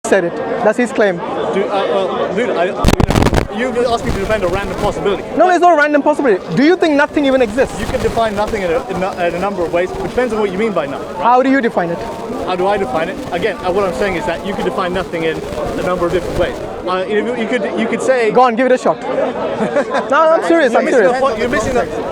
said it. That's his claim. Dude, you asked me to defend a random possibility. No, there's no random possibility. Do you think nothing even exists? You can define nothing in a number of ways. It depends on what you mean by nothing. Right? How do you define it? How do I define it? Again, what I'm saying is that you can define nothing in a number of different ways. You could say. Go on, give it a shot. No, I'm serious. I'm serious. You're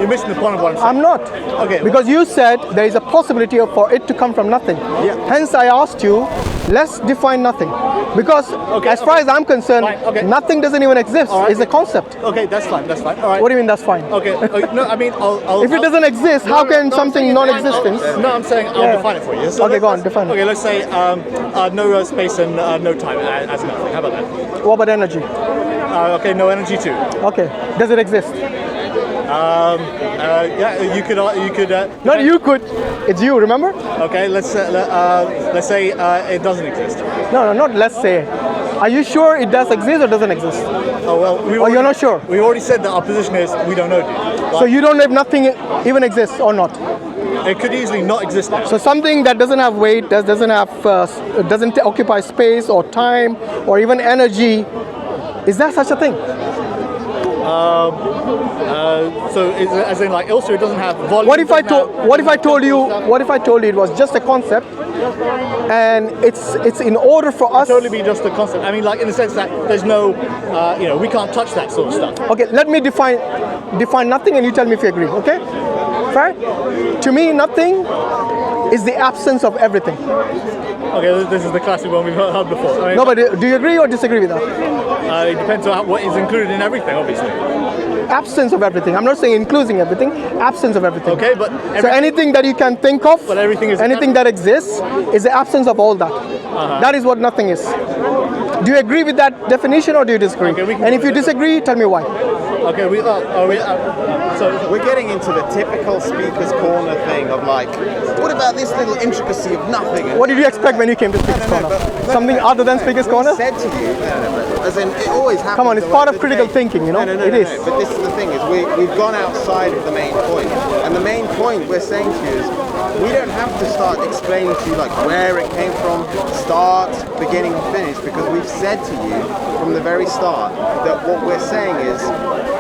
missing the point of what I'm saying. I'm not. Okay. Because you said there is a possibility for it to come from nothing. Yeah. Hence, I asked you, let's define nothing. Because as far as I'm concerned, nothing doesn't even exist. It's a concept. Okay, that's fine. That's fine. All right. What do you mean that's fine? Okay. No, I mean, if it doesn't exist, how can something non-existence? No, I'm saying I'll define it for you. So okay, go on, define it. Okay, let's say no space and no time as nothing. How about that? What about energy? Okay, no energy too. Okay, does it exist? Yeah, you could. Not you could. It's you. Remember? Okay, let's say it doesn't exist. No, not let's say. Are you sure it does exist or doesn't exist? Oh well. You're not sure. We already said that our position is we don't know, dude. So you don't know if nothing even exists or not? It could easily not exist now. So something that doesn't have weight, doesn't occupy space or time or even energy, is there such a thing? So as in like also it doesn't have volume. What if I told you it was just a concept and it's in order for us? Totally be just a concept. I mean, like in the sense that there's no, we can't touch that sort of stuff. Okay, let me define nothing and you tell me if you agree. Okay, fair? To me, nothing is the absence of everything. Okay, this is the classic one we've heard before. I mean, no, but do you agree or disagree with that? It depends on what is included in everything, obviously. Absence of everything. I'm not saying including everything. Absence of everything. Okay, but so anything that you can think of, but anything that exists, is the absence of all that. That is what nothing is. Do you agree with that definition or do you disagree? Okay, and if you disagree, tell me why. Okay, so we're getting into the typical speaker's corner thing of like, what about this little intricacy of nothing? What did you expect when you came to speaker's corner? Something other than speaker's corner? Said to you, as in it always happens. Come on, it's part of critical thinking, you know. It is. But this is the thing: is we've gone outside of the main point, and the main point we're saying to you is we don't have to start explaining to you like where it came from, start, beginning, and finish, because we've said to you from the very start that what we're saying is.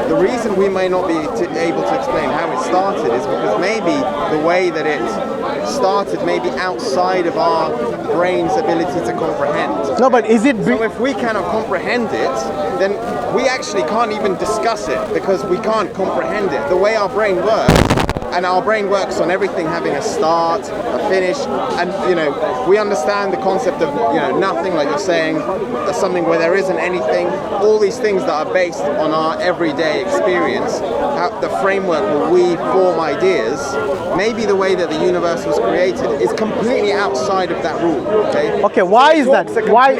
The reason we may not be able to explain how it started is because maybe the way that it started may be outside of our brain's ability to comprehend. No, but is it... So if we cannot comprehend it, then we actually can't even discuss it because we can't comprehend it. The way our brain works, and our brain works on everything having a start, a finish, and we understand the concept of nothing, like you're saying, something where there isn't anything. All these things that are based on our everyday experience, the framework where we form ideas. Maybe the way that the universe was created is completely outside of that rule. Okay, why is that? Why?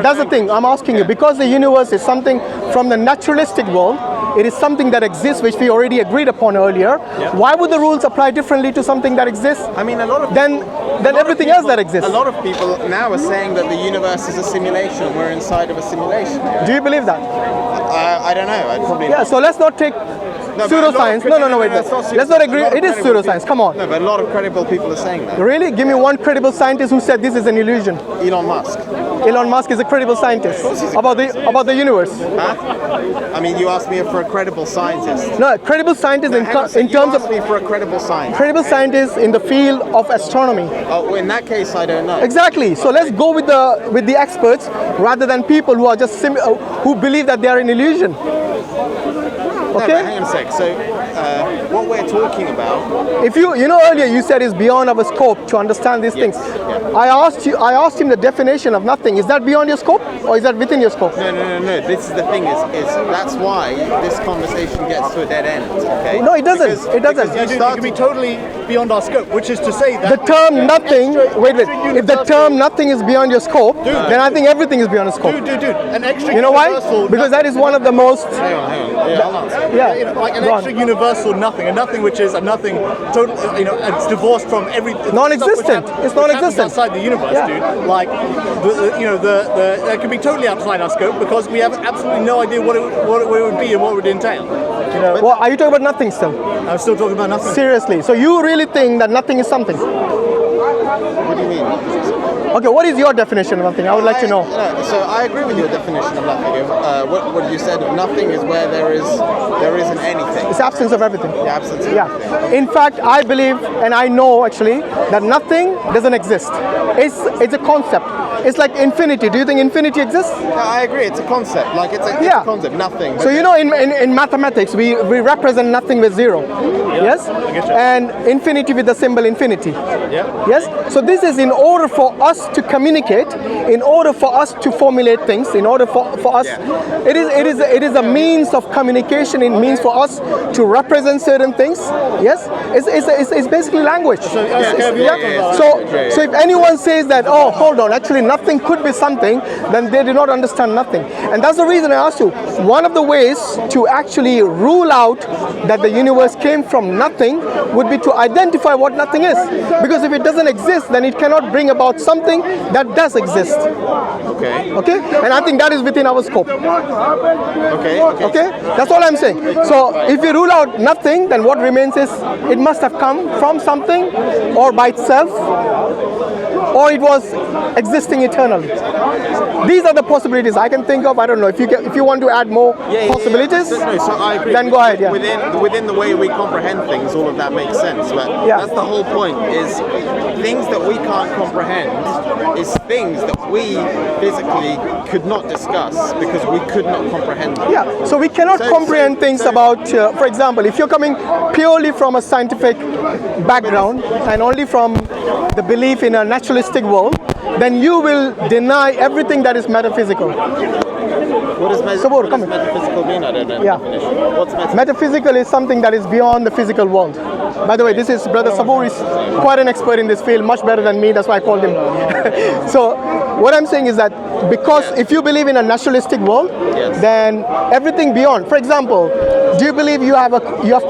That's the thing I'm asking you. Because the universe is something from the naturalistic world. It is something that exists, which we already agreed upon earlier. Yeah. Why would the rules apply differently to something that exists? I mean, a lot of than everything else that exists. A lot of people now are saying that the universe is a simulation. We're inside of a simulation. Do you believe that? I don't know. I'd probably. Yeah. So let's not take pseudoscience. No, wait. Let's not agree. It is pseudoscience. Come on. No, but a lot of credible people are saying that. Really? Give me one credible scientist who said this is an illusion. Elon Musk. Elon Musk is a credible scientist about the universe. Huh? I mean, you asked me for a credible scientist. No, credible scientist in terms of me for a credible scientist. Credible scientist in the field of astronomy. Oh, well, in that case, I don't know. Exactly. So let's go with the experts rather than people who are just who believe that they are an illusion. Okay. No, hang on a sec. So, what we're talking about. If earlier you said it's beyond our scope to understand these things. Yeah. I asked him the definition of nothing. Is that beyond your scope or is that within your scope? No. This is the thing. Is that's why this conversation gets to a dead end. Okay. No, it doesn't. It doesn't. It can be totally beyond our scope, which is to say that the term nothing. Wait. If the term nothing is beyond your scope, then I think everything is beyond your scope. Dude. An extra. You know why? Because that is one of the most. Hang on. Yeah, hold on. Yeah, like an extra universal nothing, a nothing which is a nothing total, it's divorced from every non-existent. It's non-existent outside the universe, dude. Like that could be totally outside our scope because we have absolutely no idea what it would be and what it would entail. Well, are you talking about nothing still? I'm still talking about nothing. Seriously, so you really think that nothing is something? What do you mean? Okay, what is your definition of nothing? I would like to know. So I agree with your definition of nothing. What you said of nothing is where there isn't anything. It's absence of everything. The absence of Yeah. In fact, I believe, and I know actually, that nothing doesn't exist. It's a concept. It's like infinity. Do you think infinity exists? No, I agree. It's a concept. Like it's a concept. Nothing. So you know, in mathematics, we represent nothing with zero. Yes. And infinity with the symbol infinity. Yeah. Yes. So this is in order for us to communicate, in order for us to formulate things, in order for us, it is a means of communication. It means for us to represent certain things. Yes. It's basically language. So if anyone says that, oh, hold on, actually nothing could be something, then they do not understand nothing. And that's the reason I asked you. One of the ways to actually rule out that the universe came from nothing would be to identify what nothing is. Because if it doesn't exist, then it cannot bring about something that does exist. Okay. Okay? And I think that is within our scope. Okay. Okay? That's all I'm saying. So if we rule out nothing, then what remains is it must have come from something or by itself, or it was existing eternally. These are the possibilities I can think of. I don't know if you want to add more possibilities. So I agree. Then go ahead. Yeah. Within the way we comprehend things, all of that makes sense. But that's the whole point. Is things that we can't comprehend is things that we physically could not discuss because we could not comprehend them. Yeah. So we cannot comprehend things about, for example, if you're coming purely from a scientific background and only from the belief in a naturalistic world, then you will deny everything that is metaphysical. What does metaphysical mean? I don't know. Yeah. What's metaphysical? Metaphysical is something that is beyond the physical world. By the way, this is Brother Sabur is quite an expert in this field, much better than me. That's why I called him. So what I'm saying is that because if you believe in a naturalistic world, then everything beyond. For example, do you believe you have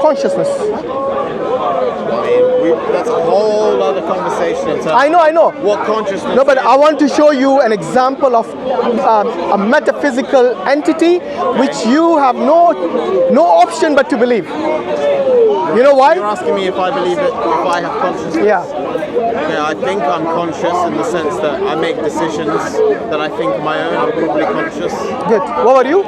consciousness? That's a whole other conversation in terms I know. What consciousness No, but is. I want to show you an example of a metaphysical entity which you have no option but to believe. You know why? You're asking me if I believe it, if I have consciousness? Yeah. Okay, I think I'm conscious in the sense that I make decisions that I think are my own. I'm probably conscious. Good. What about you?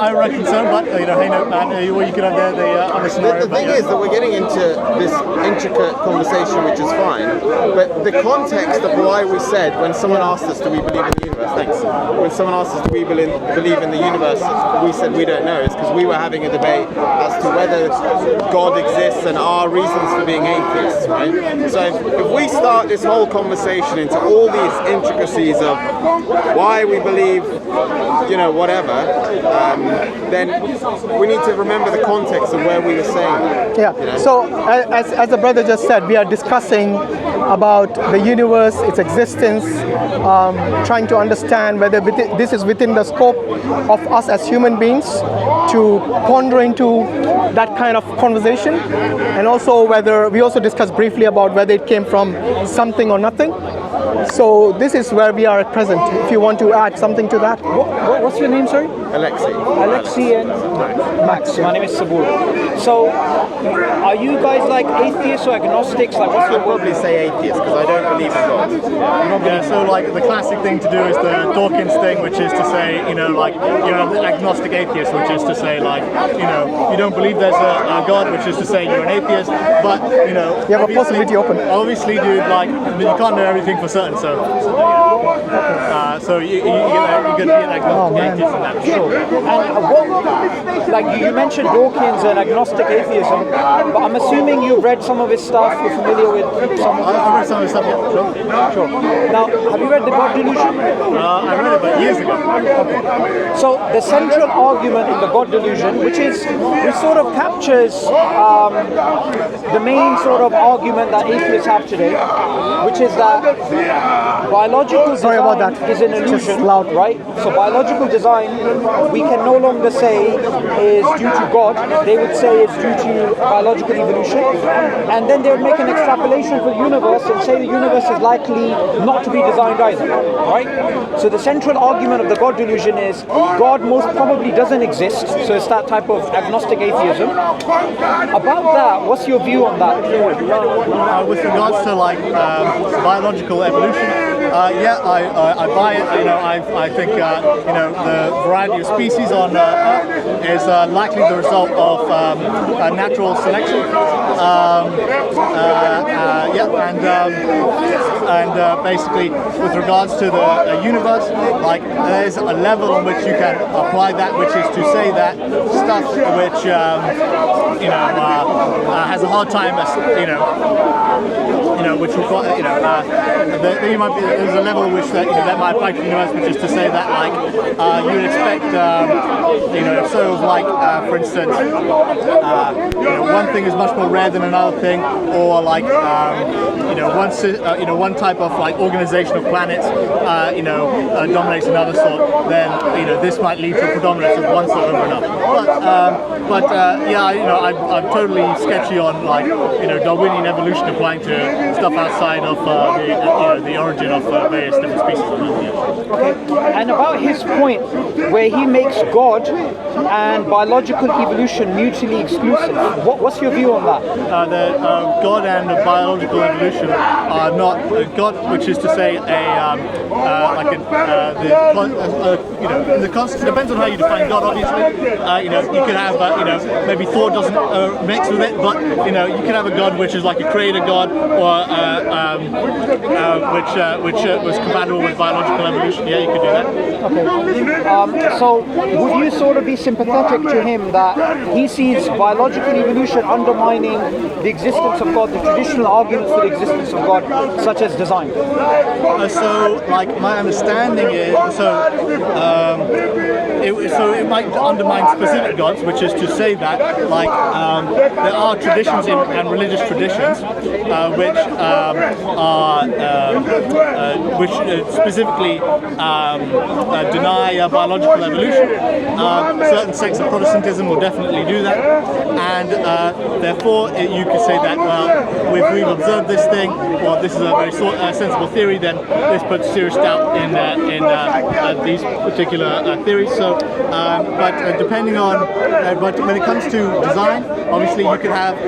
I reckon so, but hey, no, man, you could have the other scenario. The thing is that we're getting into this intricate conversation, which is fine, but the context of why we said when someone asked us, do we believe in the universe? Thanks. When someone asked us, do we believe in the universe? We said we don't know. It's because we were having a debate as to whether God exists and our reasons for being atheists, right? So if we start this whole conversation into all these intricacies of why we believe, whatever, then we need to remember the context of where we were saying that. Yeah. So as the brother just said, we are discussing about the universe, its existence, trying to understand whether this is within the scope of us as human beings to ponder into that kind of conversation, and also whether we also discussed briefly about whether it came from something or nothing. So this is where we are at present. If you want to add something to that. What's your name, sorry? Alexi and Max. My name is Sabur. So, are you guys like atheists or agnostics? Like, what's I would probably say atheist because I don't believe in God. Yeah, so like the classic thing to do is the Dawkins thing, which is to say, the agnostic atheist, which is to say, you don't believe there's a God, which is to say you're an atheist, but you have a possibility open. Obviously, dude, you can't know everything for certain, so you could be an agnostic atheist in that. Sure. And you mentioned Dawkins and agnostic atheism, but I'm assuming you've read some of his stuff. You're familiar with some of it. I've read some of his stuff. Yeah, sure. Now, have you read The God Delusion? I read it about years ago. Okay. So the central argument in The God Delusion, which sort of captures the main sort of argument that atheists have today, which is that biological design. Sorry about design that. is an Just illusion, loud. right? So biological design, we can no longer say is due to God. They would say it's due to biological evolution, and then they would make an extrapolation for the universe and say the universe is likely not to be designed either, right? So the central argument of the God delusion is God most probably doesn't exist. So it's that type of agnostic atheism. About that, what's your view on that? With regards to like biological evolution, I buy it. You know, I think the variety of species on Earth is likely the result of natural selection. And basically, with regards to the universe, like there's a level on which you can apply that, which is to say that stuff which has a hard time, which require, there's a level which that might apply to the universe, which is to say that like you would expect, for instance, one thing is much more rare than another thing, or like one type of like organization of planets, dominates another sort, then this might lead to a predominance of one sort over another. I'm totally sketchy on like Darwinian evolution applying to stuff outside of the origin of various different species. Okay. And about his point where he makes God and biological evolution mutually exclusive, what's your view on that? God and biological evolution are not God, which is to say depends on how you define God. Obviously, you could have maybe Thor doesn't mix with it, but you could have a God which is like a creator God, or which was compatible with biological evolution. Yeah, you could do that. Okay. So would you sort of be sympathetic to him that he sees biological evolution undermining the existence of God, the traditional arguments for the existence of God, such as design? So, like, my understanding is, it might undermine specific gods, which is to say that, like, there are traditions and religious traditions which specifically deny biological evolution. Certain sects of Protestantism will definitely do that, and therefore you could say that, well, if we've observed this thing, or this is a very sensible theory, then this puts serious doubt in these particular theories. So, but depending on, but when it comes to design, obviously you could have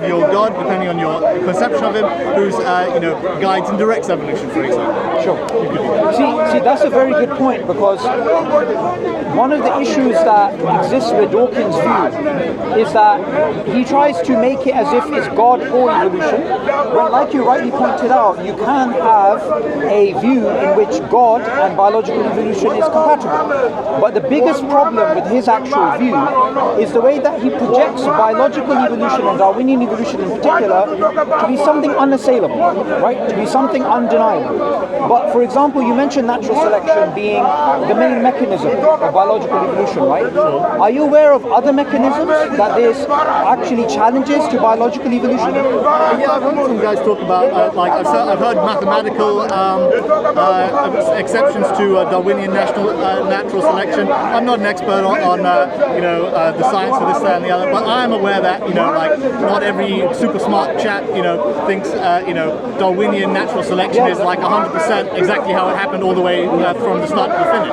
your God, depending on your conception of him, who's guides and directs evolution, for example. Sure. See, that's a very good point, because one of the issues that exists with Dawkins' view is that he tries to make it as if it's God or evolution, when, like you rightly pointed out, you can have a view in which God and biological evolution is compatible. But the biggest problem with his actual view is the way that he projects biological evolution and Darwinian evolution in particular to be something unassailable, right? To be something undeniable. But for example, you mentioned natural selection being the main mechanism of biological evolution, right? Are you aware of other mechanisms that there's actually challenges to biological evolution? Yeah, I've heard some guys talk about, I've heard mathematical exceptions to Darwinian natural selection. I'm not an expert on the science of this, that, and the other, but I am aware that not every super smart chap thinks Darwinian natural selection is like 100% exactly how it happened all the way from the start to the finish.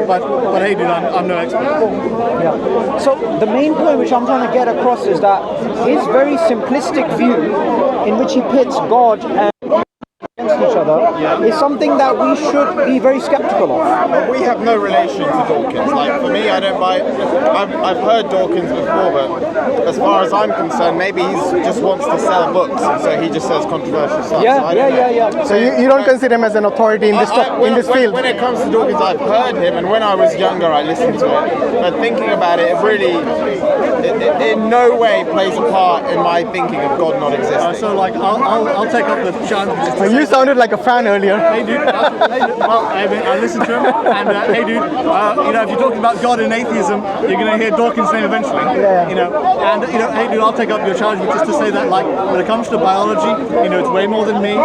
But hey, dude, I'm no expert. Yeah. So the main point which I'm trying to get across is that his very simplistic view, in which he pits God and against each other, is something that we should be very skeptical of. But we have no relation to Dawkins. Like, for me, I don't buy. I've heard Dawkins before, but as far as I'm concerned, maybe he just wants to sell books, and so he just says controversial stuff. Yeah. So you don't consider him as an authority in this field? When it comes to Dawkins, I've heard him, and when I was younger, I listened to it. But thinking about it, it really, in no way plays a part in my thinking of God not existing. So, like, I'll take up the challenge. You sounded like a fan earlier. Hey dude, well, I listened to him, and hey dude, if you're talking about God and atheism, you're going to hear Dawkins' name eventually. Yeah. Hey dude, I'll take up your challenge, just to say that, like, when it comes to biology, it's way more than me.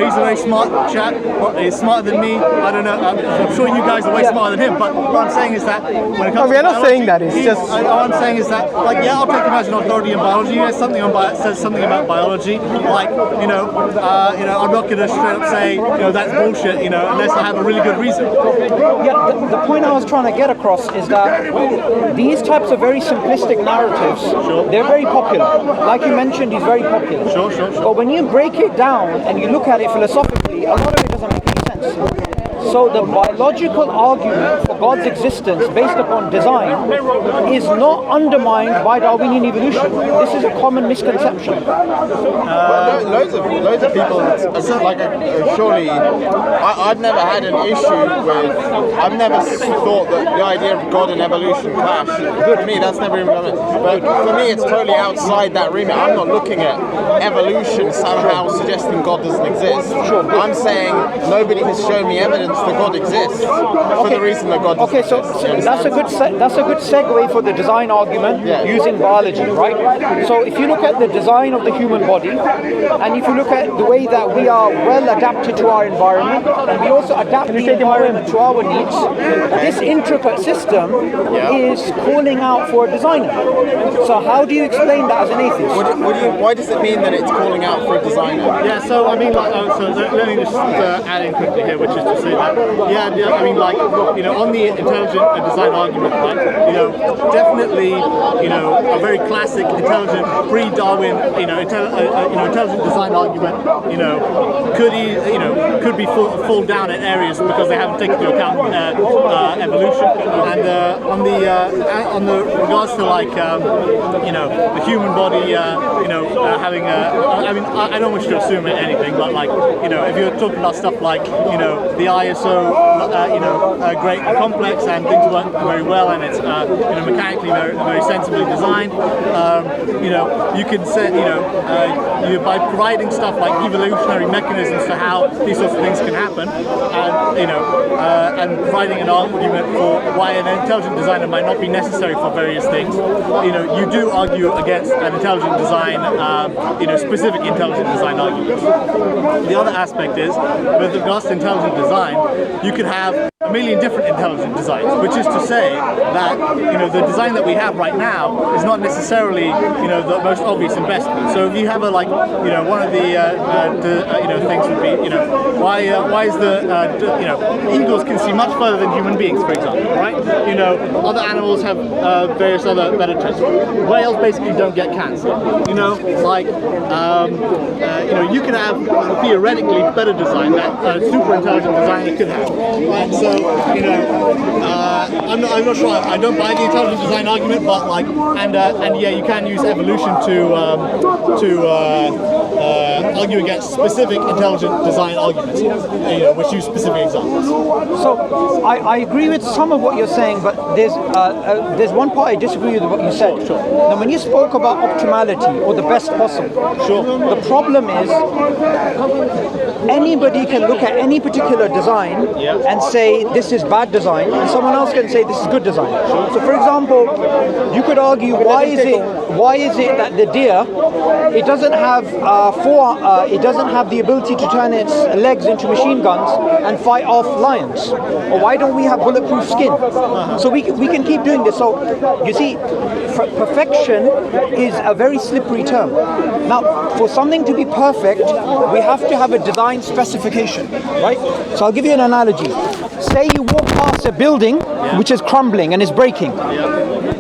He's a very smart chap. He's smarter than me. I don't know. I'm sure you guys are way smarter than him. But what I'm saying is that when it comes, we're to not saying that. It's just. All I'm saying is that, like, yeah, I'll take him as an authority in biology. He says something about biology. Like, I'm not going to straight up say, that's bullshit. Unless I have a really good reason. Yeah, the point I was trying to get across is that these types of very simplistic narratives, they're very popular. Like you mentioned, he's very popular. Sure. But when you break it down and you look at it philosophically, a lot of it doesn't make any sense. So the biological argument for God's existence based upon design is not undermined by Darwinian evolution. This is a common misconception. Loads of people, surely, I've never had an issue with, I've never thought that the idea of God and evolution clash. For me, that's never even done it. But for me, it's totally outside that remit. I'm not looking at evolution somehow suggesting God doesn't exist. I'm saying nobody has shown me evidence that God exists for the reason that God doesn't so that's a good segue for the design argument using biology, right? So if you look at the design of the human body, and if you look at the way that we are well adapted to our environment, and we also adapt the environment to our needs, this intricate system is calling out for a designer. So how do you explain that as an atheist? Why does it mean that it's calling out for a designer? Yeah, so I mean, let me just add in quickly here, which is to say that, on the intelligent design argument, definitely, a very classic intelligent pre-Darwin, intelligent design argument, could be fall down in areas because they haven't taken into account evolution, and on the regards to the human body, having I don't wish to assume anything, but if you're talking about stuff like the ISO great complex and things work very well and it's mechanically very sensibly designed, you can say by providing stuff like evolutionary mechanisms for how these sorts of things can happen, and providing an argument for why an intelligent designer might not be necessary for various things, you do argue against an intelligent design, specific intelligent design arguments. The other aspect is, with regards to intelligent design, you could have a million different intelligent designs, which is to say that the design that we have right now is not necessarily the most obvious and best one. So if you have one of the things would be why is the eagles can see much further than human beings, for example, right? Other animals have various other better traits. Whales basically don't get cancer. You can have theoretically better design that super intelligent designer could have. Right? So I'm not sure. I don't buy the intelligent design argument, but you can use evolution to argue against specific intelligent design arguments, which use specific examples. So I agree with some of what you're saying, but there's one part I disagree with what you said. Sure. Now, when you spoke about optimality or the best possible, the problem is anybody can look at any particular design and say this is bad design, and someone else can say this is good design. So, for example, you could argue why is it that the deer it doesn't have the ability to turn its legs into machine guns and fight off lions, or why don't we have bulletproof skin? So we can keep doing this. So you see, perfection is a very slippery term. Now, for something to be perfect, we have to have a design specification, right? So I'll give you an analogy. Say you walk past a building which is crumbling and is breaking.